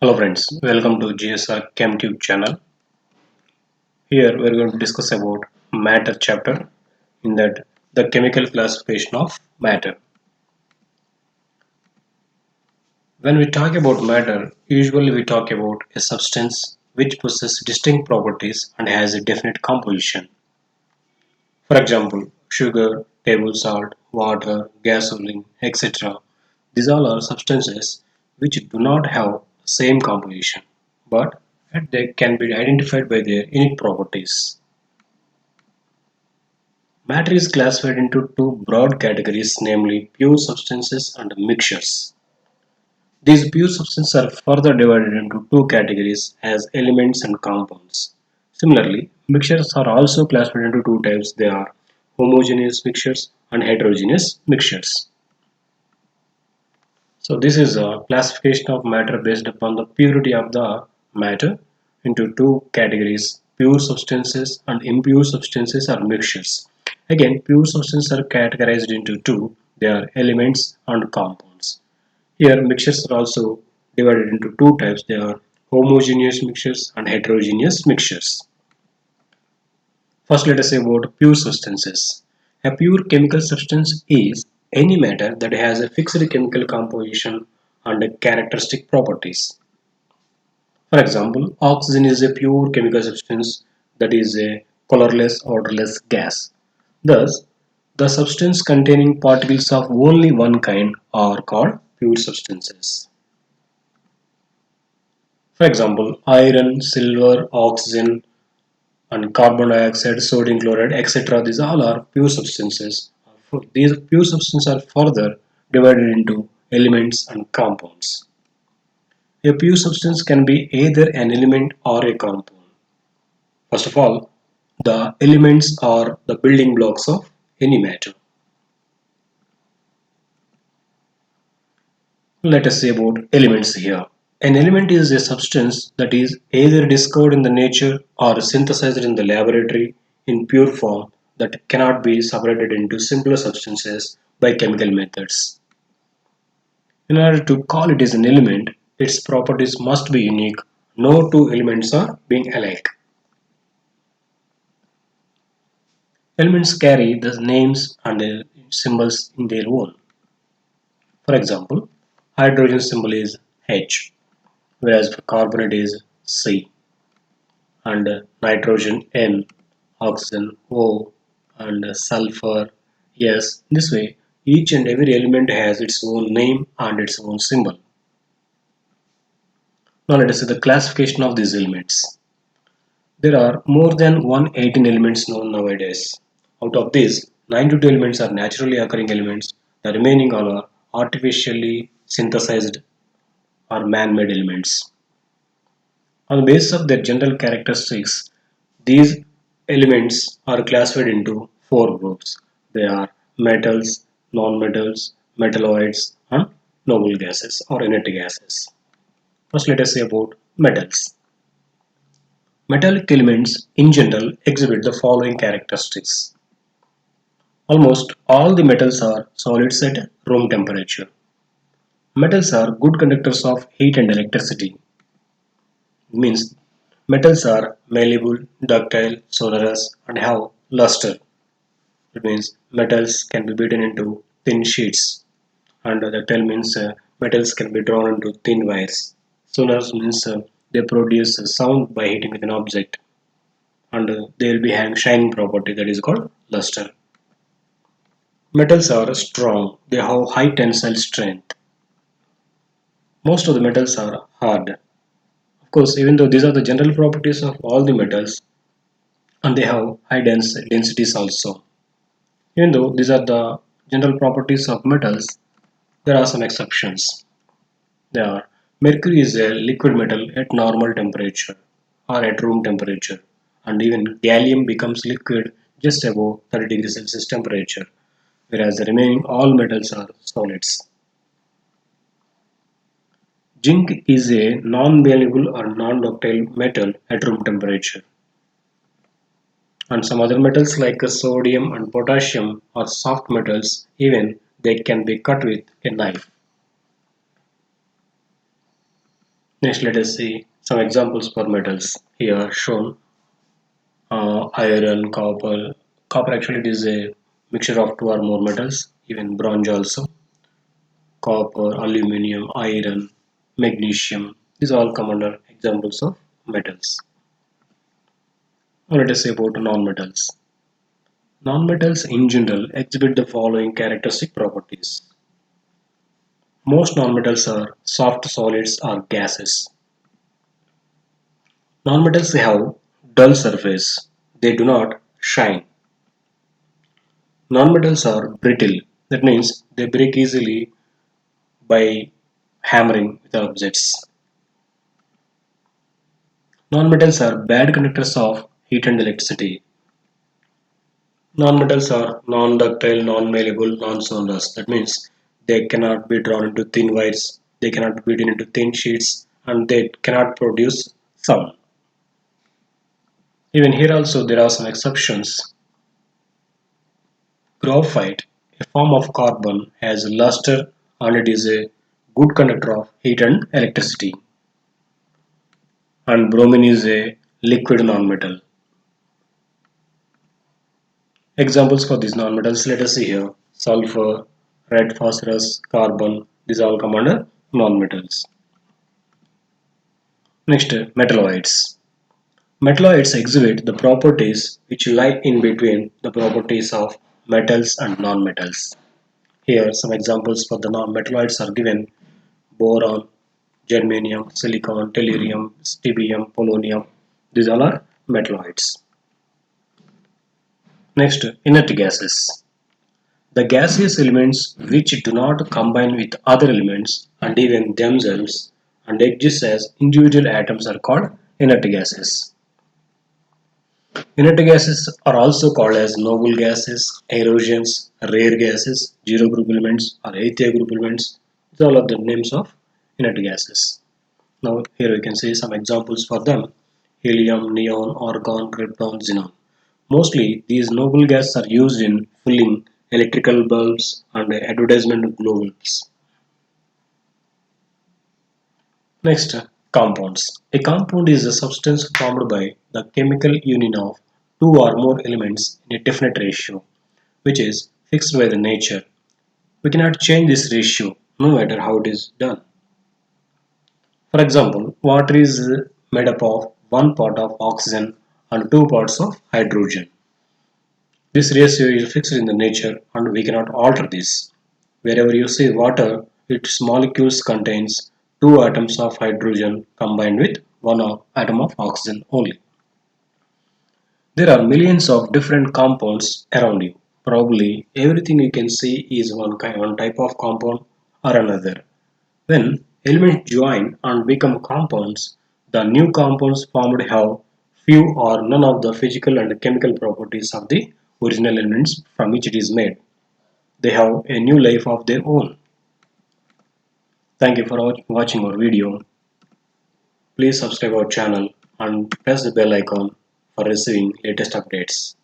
Hello friends, welcome to GSR ChemTube channel. Here we are going to discuss about matter chapter, in that the chemical classification of matter. When we talk about matter, usually we talk about a substance which possesses distinct properties and has a definite composition. For example, sugar, table salt, water, gasoline, etc. These all are substances which do not have the same composition, but they can be identified by their unique properties. Matter is classified into two broad categories, namely pure substances and mixtures. These pure substances are further divided into two categories as elements and compounds. Similarly, mixtures are also classified into two types. They are homogeneous mixtures and heterogeneous mixtures. So this is a classification of matter based upon the purity of the matter into two categories: pure substances and impure substances or mixtures. Again, pure substances are categorized into two. They are elements and compounds. Here mixtures are also divided into two types. They are homogeneous mixtures and heterogeneous mixtures. First, let us say about pure substances. A pure chemical substance is any matter that has a fixed chemical composition and characteristic properties. For example, oxygen is a pure chemical substance that is a colorless, odorless gas. Thus, the substance containing particles of only one kind are called pure substances. For example, iron, silver, oxygen, and carbon dioxide, sodium chloride, etc. These all are pure substances. These pure substances are further divided into elements and compounds. A pure substance can be either an element or a compound. First of all, the elements are the building blocks of any matter. Let us say about elements here. An element is a substance that is either discovered in the nature or synthesized in the laboratory in pure form that cannot be separated into simpler substances by chemical methods. In order to call it as an element, its properties must be unique. No two elements are being alike. Elements carry the names and symbols in their own. For example, hydrogen symbol is H, whereas for carbonate is C, and nitrogen N, oxygen O, and sulfur S. This way, each and every element has its own name and its own symbol. Now let us see the classification of these elements. There are more than 118 elements known nowadays. Out of these, 92 elements are naturally occurring elements. The remaining all are artificially synthesized or man-made elements. On the basis of their general characteristics, these elements are classified into four groups. They are metals, non-metals, metalloids, and noble gases or inert gases. First, let us say about metals. Metallic elements in general exhibit the following characteristics. Almost all the metals are solids at room temperature. Metals are good conductors of heat and electricity. It means metals are malleable, ductile, sonorous, and have luster. It means metals can be beaten into thin sheets, and ductile means metals can be drawn into thin wires. Sonorous means they produce a sound by hitting with an object, and they will be having shining property that is called luster. Metals are strong, they have high tensile strength. Most of the metals are hard. Of course, even though these are the general properties of all the metals, and they have high densities also. Even though these are the general properties of metals, there are some exceptions. There are mercury is a liquid metal at normal temperature or at room temperature, and even gallium becomes liquid just above 30 degrees Celsius temperature, whereas the remaining all metals are solids. Zinc is a non-malleable or non-ductile metal at room temperature. And some other metals like sodium and potassium are soft metals, even they can be cut with a knife. Next, let us see some examples for metals. Here shown iron, copper. Copper actually it is a mixture of two or more metals, even bronze also. Copper, aluminum, iron, magnesium. These all come under examples of metals. Now let us say about non-metals. Non-metals in general exhibit the following characteristic properties. Most nonmetals are soft solids or gases. Nonmetals have dull surface. They do not shine. Nonmetals are brittle. That means they break easily by hammering with objects. Nonmetals are bad conductors of heat and electricity. Nonmetals are non-ductile, non-malleable, non-sonorous. That means they cannot be drawn into thin wires, they cannot be beaten into thin sheets, and they cannot produce sound. Even here also there are some exceptions. Graphite, a form of carbon, has luster and it is a good conductor of heat and electricity. And bromine is a liquid nonmetal. Examples for these nonmetals, let us see here. Sulfur, red phosphorus, carbon, these all come under nonmetals. Next, metalloids. Metalloids exhibit the properties which lie in between the properties of metals and nonmetals. Here, some examples for the non-metalloids are given: boron, germanium, silicon, tellurium, stibbium, polonium. These all are metalloids. Next, inert gases. The gaseous elements which do not combine with other elements and even themselves and exist as individual atoms are called inert gases. Inert gases are also called as noble gases, erosions, rare gases, zero group elements or aethia group elements. These are all of the names of inert gases. Now here we can see some examples for them: helium, neon, argon, krypton, xenon. Mostly these noble gases are used in filling electrical bulbs and advertisement globes. Next, compounds. A compound is a substance formed by the chemical union of two or more elements in a definite ratio, which is fixed by the nature. We cannot change this ratio no matter how it is done. For example, water is made up of one part of oxygen and two parts of hydrogen. This ratio is fixed in the nature and we cannot alter this. Wherever you see water, its molecules contains two atoms of hydrogen combined with one atom of oxygen only. There are millions of different compounds around you. Probably everything you can see is one type of compound or another. When elements join and become compounds, the new compounds formed have few or none of the physical and chemical properties of the original elements from which it is made. They have a new life of their own. Thank you for watching our video. Please subscribe our channel and press the bell icon for receiving latest updates.